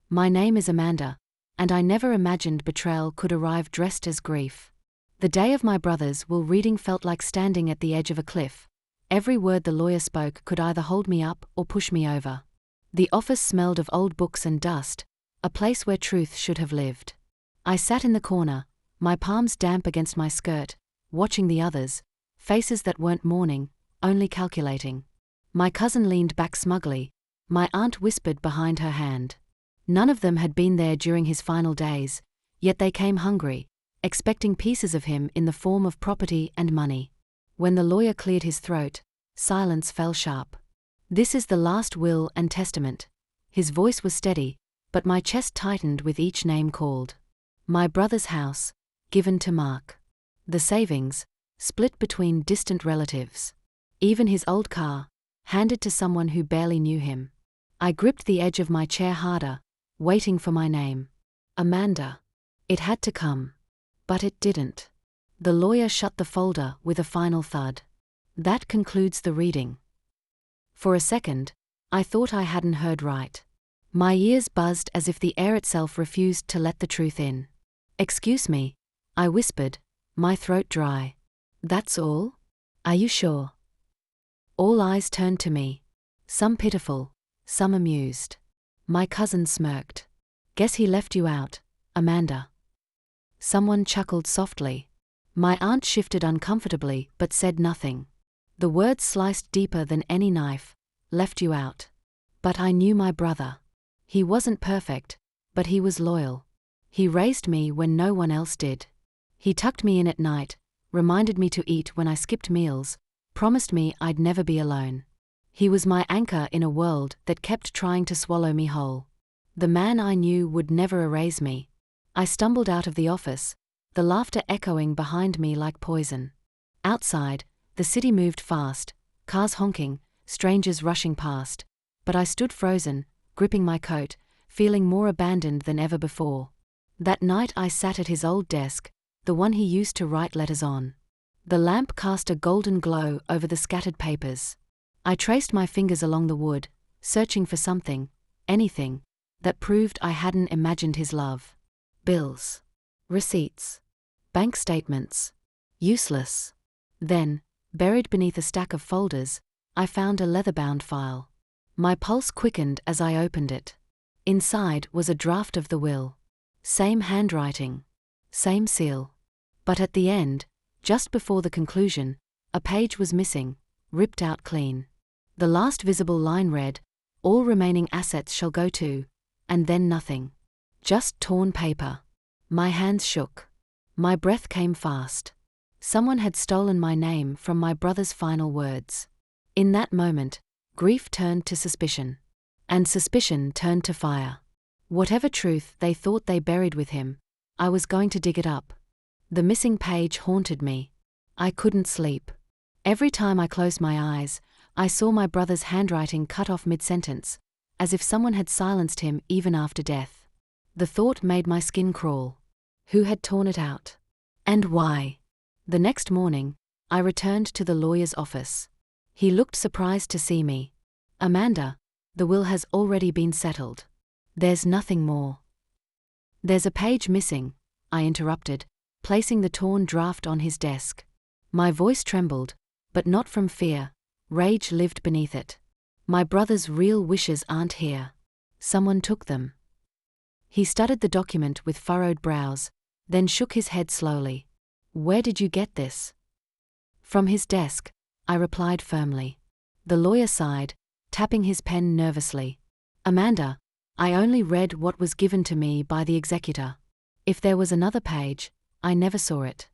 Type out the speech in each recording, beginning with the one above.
My name is Amanda, and I never imagined betrayal could arrive dressed as grief. The day of my brother's will reading felt like standing at the edge of a cliff. Every word the lawyer spoke could either hold me up or push me over. The office smelled of old books and dust, a place where truth should have lived. I sat in the corner, my palms damp against my skirt, watching the others, faces that weren't mourning, only calculating. My cousin leaned back smugly, my aunt whispered behind her hand. None of them had been there during his final days, yet they came hungry, expecting pieces of him in the form of property and money. When the lawyer cleared his throat, silence fell sharp. "This is the last will and testament." His voice was steady, but my chest tightened with each name called. My brother's house, given to Mark. The savings, split between distant relatives. Even his old car, handed to someone who barely knew him. I gripped the edge of my chair harder, waiting for my name. Amanda. It had to come. But it didn't. The lawyer shut the folder with a final thud. That concludes the reading. For a second, I thought I hadn't heard right. My ears buzzed as if the air itself refused to let the truth in. "Excuse me," I whispered, my throat dry. "That's all? Are you sure?" All eyes turned to me. Some pitiful, some amused. My cousin smirked. "Guess he left you out, Amanda." Someone chuckled softly. My aunt shifted uncomfortably but said nothing. The words sliced deeper than any knife. "Left you out." But I knew my brother. He wasn't perfect, but he was loyal. He raised me when no one else did. He tucked me in at night, reminded me to eat when I skipped meals, promised me I'd never be alone. He was my anchor in a world that kept trying to swallow me whole. The man I knew would never erase me. I stumbled out of the office, the laughter echoing behind me like poison. Outside, the city moved fast, cars honking, strangers rushing past. But I stood frozen, gripping my coat, feeling more abandoned than ever before. That night I sat at his old desk, the one he used to write letters on. The lamp cast a golden glow over the scattered papers. I traced my fingers along the wood, searching for something, anything, that proved I hadn't imagined his love. Bills. Receipts. Bank statements. Useless. Then, buried beneath a stack of folders, I found a leather-bound file. My pulse quickened as I opened it. Inside was a draft of the will. Same handwriting. Same seal. But at the end, just before the conclusion, a page was missing, ripped out clean. The last visible line read, "All remaining assets shall go to," and then nothing. Just torn paper. My hands shook. My breath came fast. Someone had stolen my name from my brother's final words. In that moment, grief turned to suspicion. And suspicion turned to fire. Whatever truth they thought they buried with him, I was going to dig it up. The missing page haunted me. I couldn't sleep. Every time I closed my eyes, I saw my brother's handwriting cut off mid-sentence, as if someone had silenced him even after death. The thought made my skin crawl. Who had torn it out? And why? The next morning, I returned to the lawyer's office. He looked surprised to see me. "Amanda, the will has already been settled. There's nothing more." "There's a page missing," I interrupted, placing the torn draft on his desk. My voice trembled, but not from fear. Rage lived beneath it. "My brother's real wishes aren't here. Someone took them." He studied the document with furrowed brows, then shook his head slowly. "Where did you get this?" "From his desk," I replied firmly. The lawyer sighed, tapping his pen nervously. "Amanda, I only read what was given to me by the executor. If there was another page, I never saw it."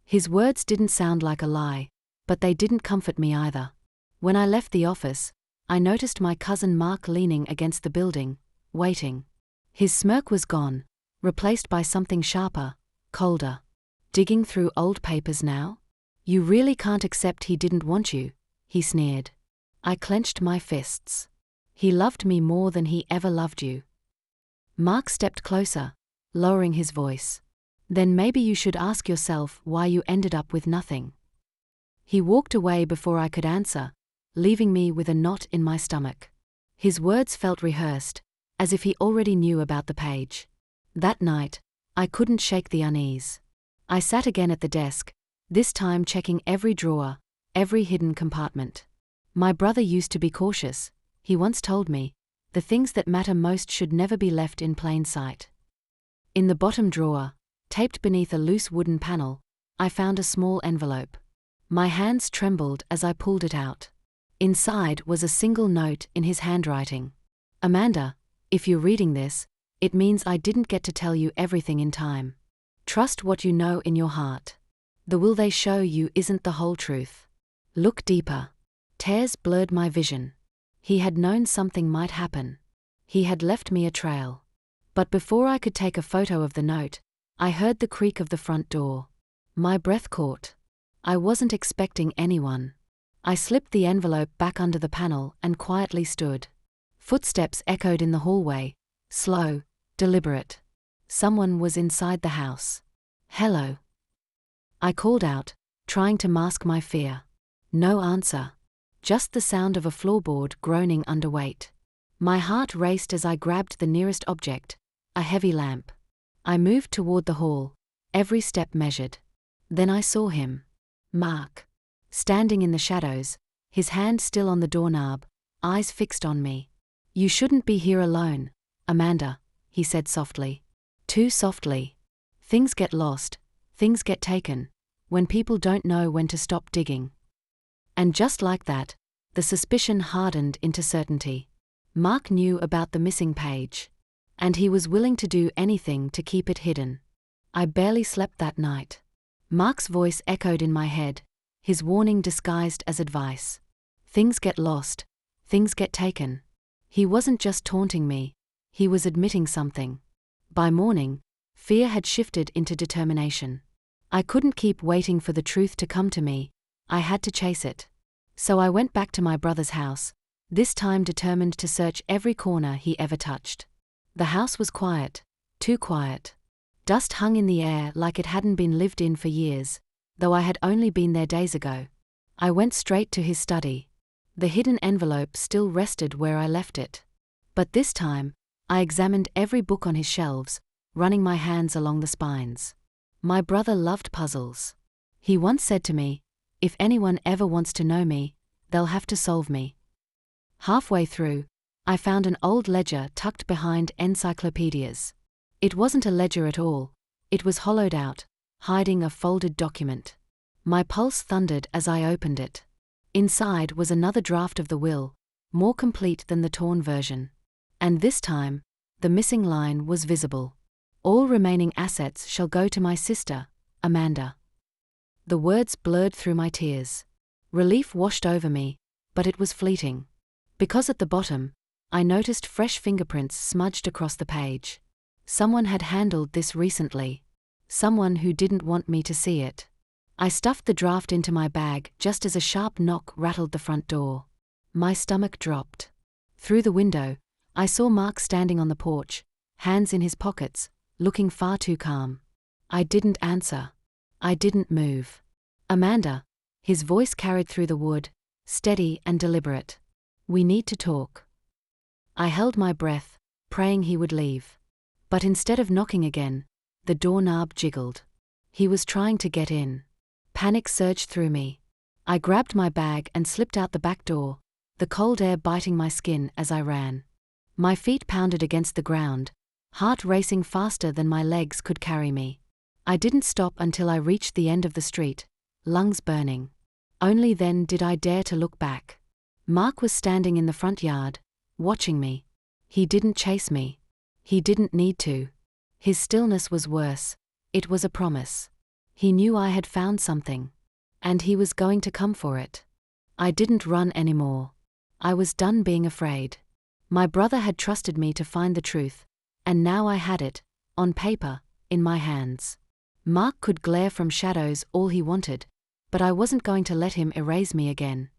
His words didn't sound like a lie, but they didn't comfort me either. When I left the office, I noticed my cousin Mark leaning against the building, waiting. His smirk was gone, replaced by something sharper, colder. "Digging through old papers now? You really can't accept he didn't want you," he sneered. I clenched my fists. "He loved me more than he ever loved you." Mark stepped closer, lowering his voice. "Then maybe you should ask yourself why you ended up with nothing." He walked away before I could answer, leaving me with a knot in my stomach. His words felt rehearsed, as if he already knew about the page. That night, I couldn't shake the unease. I sat again at the desk, this time checking every drawer, every hidden compartment. My brother used to be cautious, he once told me, the things that matter most should never be left in plain sight. In the bottom drawer, taped beneath a loose wooden panel, I found a small envelope. My hands trembled as I pulled it out. Inside was a single note in his handwriting. Amanda, if you're reading this, it means I didn't get to tell you everything in time. Trust what you know in your heart. The will they show you isn't the whole truth. Look deeper. Tears blurred my vision. He had known something might happen. He had left me a trail. But before I could take a photo of the note, I heard the creak of the front door. My breath caught. I wasn't expecting anyone. I slipped the envelope back under the panel and quietly stood. Footsteps echoed in the hallway, slow, deliberate. Someone was inside the house. Hello. I called out, trying to mask my fear. No answer. Just the sound of a floorboard groaning under weight. My heart raced as I grabbed the nearest object, a heavy lamp. I moved toward the hall, every step measured. Then I saw him. Mark. Standing in the shadows, his hand still on the doorknob, eyes fixed on me. You shouldn't be here alone, Amanda, he said softly. Too softly. Things get lost, things get taken, when people don't know when to stop digging. And just like that, the suspicion hardened into certainty. Mark knew about the missing page. And he was willing to do anything to keep it hidden. I barely slept that night. Mark's voice echoed in my head, his warning disguised as advice. Things get lost, things get taken. He wasn't just taunting me, he was admitting something. By morning, fear had shifted into determination. I couldn't keep waiting for the truth to come to me, I had to chase it. So I went back to my brother's house, this time determined to search every corner he ever touched. The house was quiet, too quiet. Dust hung in the air like it hadn't been lived in for years, though I had only been there days ago. I went straight to his study. The hidden envelope still rested where I left it. But this time, I examined every book on his shelves, running my hands along the spines. My brother loved puzzles. He once said to me, if anyone ever wants to know me, they'll have to solve me. Halfway through, I found an old ledger tucked behind encyclopedias. It wasn't a ledger at all, it was hollowed out, hiding a folded document. My pulse thundered as I opened it. Inside was another draft of the will, more complete than the torn version. And this time, the missing line was visible. All remaining assets shall go to my sister, Amanda. The words blurred through my tears. Relief washed over me, but it was fleeting. Because at the bottom, I noticed fresh fingerprints smudged across the page. Someone had handled this recently. Someone who didn't want me to see it. I stuffed the draft into my bag just as a sharp knock rattled the front door. My stomach dropped. Through the window, I saw Mark standing on the porch, hands in his pockets, looking far too calm. I didn't answer. I didn't move. Amanda, his voice carried through the wood, steady and deliberate. We need to talk. I held my breath, praying he would leave. But instead of knocking again, the doorknob jiggled. He was trying to get in. Panic surged through me. I grabbed my bag and slipped out the back door, the cold air biting my skin as I ran. My feet pounded against the ground, heart racing faster than my legs could carry me. I didn't stop until I reached the end of the street, lungs burning. Only then did I dare to look back. Mark was standing in the front yard, watching me. He didn't chase me. He didn't need to. His stillness was worse. It was a promise. He knew I had found something. And he was going to come for it. I didn't run anymore. I was done being afraid. My brother had trusted me to find the truth, and now I had it, on paper, in my hands. Mark could glare from shadows all he wanted, but I wasn't going to let him erase me again.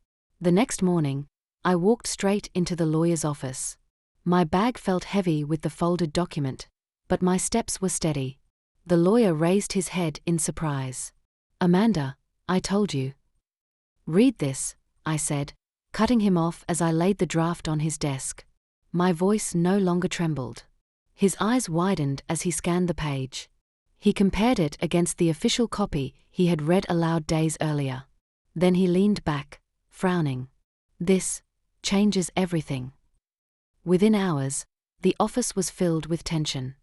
The next morning, I walked straight into the lawyer's office. My bag felt heavy with the folded document, but my steps were steady. The lawyer raised his head in surprise. Amanda, I told you. Read this, I said, cutting him off as I laid the draft on his desk. My voice no longer trembled. His eyes widened as he scanned the page. He compared it against the official copy he had read aloud days earlier. Then he leaned back, frowning. This changes everything. Within hours, the office was filled with tension.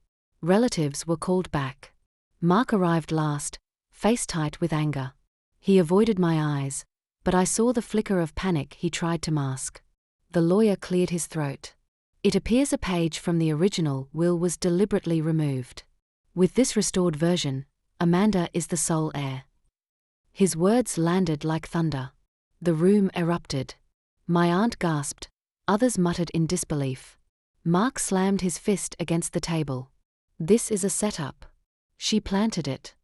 Relatives were called back. Mark arrived last, face tight with anger. He avoided my eyes, but I saw the flicker of panic he tried to mask. The lawyer cleared his throat. It appears a page from the original will was deliberately removed. With this restored version, Amanda is the sole heir. His words landed like thunder. The room erupted. My aunt gasped, others muttered in disbelief. Mark slammed his fist against the table. This is a setup. She planted it.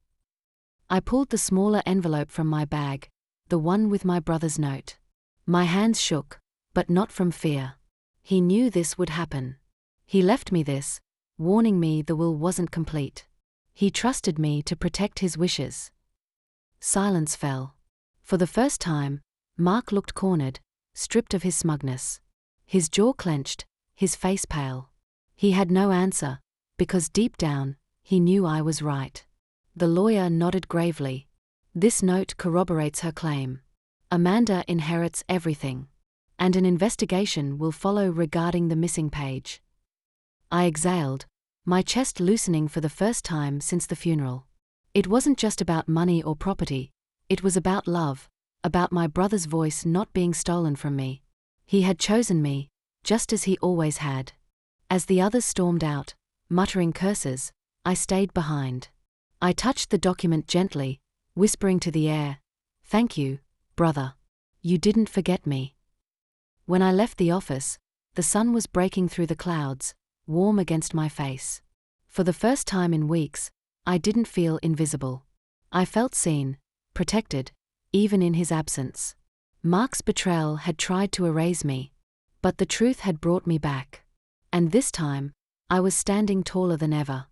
I pulled the smaller envelope from my bag, the one with my brother's note. My hands shook, but not from fear. He knew this would happen. He left me this, warning me the will wasn't complete. He trusted me to protect his wishes. Silence fell. For the first time, Mark looked cornered, stripped of his smugness. His jaw clenched, his face pale. He had no answer, because deep down, he knew I was right. The lawyer nodded gravely. This note corroborates her claim. Amanda inherits everything. And an investigation will follow regarding the missing page. I exhaled, my chest loosening for the first time since the funeral. It wasn't just about money or property, it was about love, about my brother's voice not being stolen from me. He had chosen me, just as he always had. As the others stormed out, muttering curses, I stayed behind. I touched the document gently, whispering to the air, "Thank you, brother. You didn't forget me." When I left the office, the sun was breaking through the clouds, warm against my face. For the first time in weeks, I didn't feel invisible. I felt seen, protected, even in his absence. Mark's betrayal had tried to erase me, but the truth had brought me back. And this time, I was standing taller than ever.